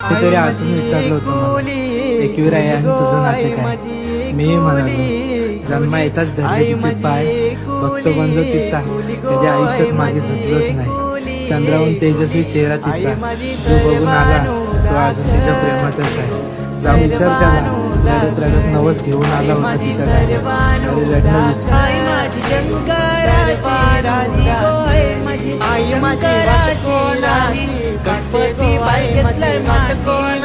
कुठेतरी अजून विचारलं होतं मला, एकविरा आहे आणि तुझं नातं काय? मी म्हणालो, जन्मा येताच धरले तिचे पाय, भक्त बनलो तिचा, कधी आयुष्यात मागे झुकलोच नाही. चंद्राहून तेजस्वी चेहरा तिचा, जो बघून आला तो अजून तिच्या प्रेमातच आहे. जाऊ विचार त्याला, रडत रडत नवस घेऊन आला होता तिच्या घरी. अरे रडणं विसर. आई माझी शंकराची राणी, गणपती बाई घेतलाय मांडीला.